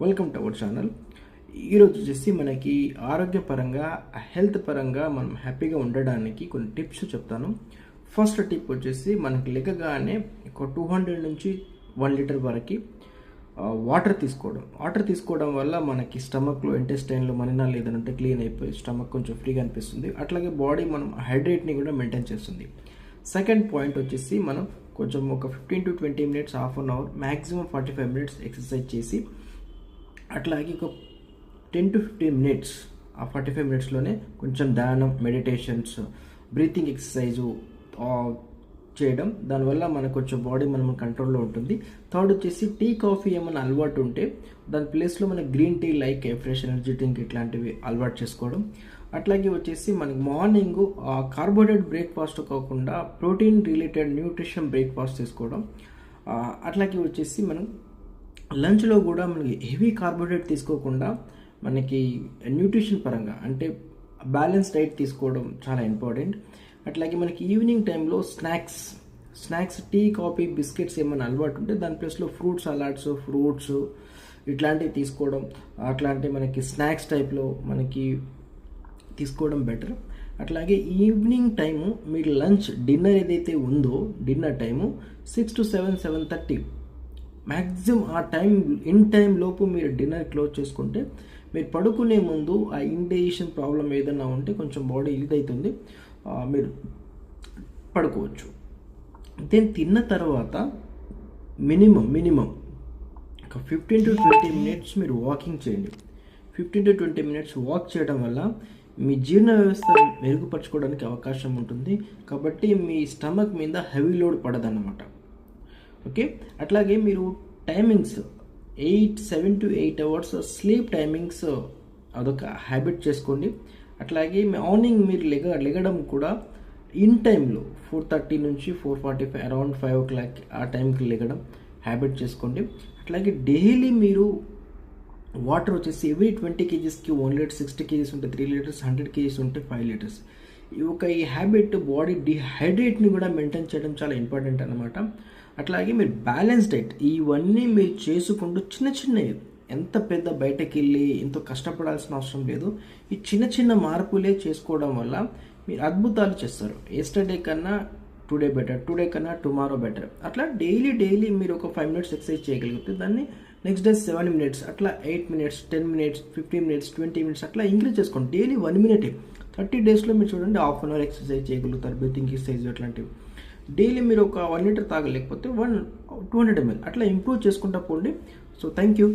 Welcome to our channel. ఈరోజు వచ్చేసి మనకి ఆరోగ్యపరంగా హెల్త్ పరంగా మనం హ్యాపీగా ఉండడానికి కొన్ని టిప్స్ చెప్తాను. ఫస్ట్ టిప్ వచ్చేసి మనకి లెగగానే ఒక 200 నుంచి 1 లీటర్ వరకు వాటర్ తీసుకోవడం వల్ల మనకి స్టమక్లో ఇంటెస్టైన్లో మలినాలు ఏదైనా ఉంటే క్లీన్ అయిపోయి స్టమక్ కొంచెం ఫ్రీగా అనిపిస్తుంది. అట్లాగే బాడీ మనం హైడ్రేట్ని కూడా మెయింటైన్ చేస్తుంది. సెకండ్ పాయింట్ వచ్చేసి మనం కొంచెం ఒక 15 to 20 minutes, half an hour, maximum 45 minutes exercise చేసి అట్లాగే ఒక 10 to 15 మినిట్స్, ఆ 45 మినిట్స్లోనే కొంచెం ధ్యానం, మెడిటేషన్స్, బ్రీతింగ్ ఎక్సర్సైజు చేయడం, దానివల్ల మనకు కొంచెం బాడీ మనం కంట్రోల్లో ఉంటుంది. థర్డ్ వచ్చేసి టీ, కాఫీ ఏమైనా అలవాటు ఉంటే దాని ప్లేస్లో మన green tea like fresh energy drink ఇట్లాంటివి అలవాటు చేసుకోవడం. అట్లాగే వచ్చేసి మనకి మార్నింగ్ కార్బోహైడ్రేట్ బ్రేక్ఫాస్ట్ కాకుండా ప్రోటీన్ రిలేటెడ్ న్యూట్రిషన్ బ్రేక్ఫాస్ట్ తీసుకోవడం. అట్లాగే వచ్చేసి మనం లంచ్లో కూడా మనకి హెవీ కార్బోహైడ్రేట్ తీసుకోకుండా మనకి న్యూట్రిషన్ పరంగా అంటే బ్యాలెన్స్ డైట్ తీసుకోవడం చాలా ఇంపార్టెంట్. అట్లాగే మనకి ఈవినింగ్ టైంలో స్నాక్స్ టీ, కాఫీ, బిస్కెట్స్ ఏమైనా అలవాటు ఉంటే దాని ప్లేస్లో ఫ్రూట్స్ ఇట్లాంటివి తీసుకోవడం, అట్లాంటి మనకి స్నాక్స్ టైప్లో మనకి తీసుకోవడం బెటర్. అట్లాగే ఈవినింగ్ టైము మీరు లంచ్, డిన్నర్ ఏదైతే ఉందో డిన్నర్ టైము 6 to 7, 7:30 మ్యాక్సిమం ఆ టైం లోపు మీరు డిన్నర్ క్లోజ్ చేసుకుంటే మీరు పడుకునే ముందు ఆ ఇండైజెషన్ ప్రాబ్లం ఏదైనా ఉంటే కొంచెం బాడీ ఇదవుతుంది, మీరు పడుకోవచ్చు. దెన్ తిన్న తర్వాత మినిమం ఒక 15 to 20 మినిట్స్ మీరు వాకింగ్ చేయండి. 15 to 20 మినిట్స్ వాక్ చేయడం వల్ల మీ జీర్ణ వ్యవస్థ మెరుగుపరచుకోవడానికి అవకాశం ఉంటుంది. కాబట్టి మీ స్టమక్ మీద హెవీ లోడ్ పడదన్నమాట. ఓకే, అట్లాగే మీరు timings 7 to 8 hours sleep timings అదొక హ్యాబిట్ చేసుకోండి. అట్లాగే మార్నింగ్ మీరు లెగడం కూడా ఇన్ టైంలో 4:30 నుంచి 4:45 అరౌండ్ 5 o'clock ఆ టైంకి లెగడం హ్యాబిట్ చేసుకోండి. అట్లాగే డైలీ మీరు వాటర్ వచ్చేసి ఎవ్రీ 20 kgsకి 1 లీటర్, 60 kgs ఉంటే 3 లీటర్స్, 100 kgs ఉంటే 5 లీటర్స్. ఈ హ్యాబిట్ బాడీ డిహైడ్రేట్ని కూడా మెయింటైన్ చేయడం చాలా ఇంపార్టెంట్ అన్నమాట. అట్లాగే మీరు బ్యాలెన్స్ డైట్ ఇవన్నీ మీరు చేసుకుంటూ చిన్నవి, ఎంత పెద్ద బయటకు వెళ్ళి ఎంతో కష్టపడాల్సిన అవసరం లేదు. ఈ చిన్న మార్పులే చేసుకోవడం వల్ల మీరు అద్భుతాలు చేస్తారు. ఎస్టర్డే కన్నా టుడే బెటర్, టుడే కన్నా టుమారో బెటర్. అట్లా డైలీ మీరు ఒక 5 మినిట్స్ ఎక్సర్సైజ్ చేయగలిగితే దాన్ని నెక్స్ట్ డే 7 మినిట్స్, అట్లా 8 మినిట్స్, 10 మినిట్స్, 15 మినిట్స్, 20 మినిట్స్ అట్లా ఇంక్రీజ్ చేసుకోండి. డైలీ 1 మినిట్ 30 డేస్లో మీరు చూడండి హాఫ్ అన్ అవర్ ఎక్సర్సైజ్ చేయగలుగుతారు. బ్రీతింగ్ ఎక్సర్సైజ్ అట్లాంటివి డైలీ మీరు ఒక 1 లీటర్ తాగలేకపోతే 200 ml అట్లా ఇంప్రూవ్ చేసుకుంటా పోండి. So thank you.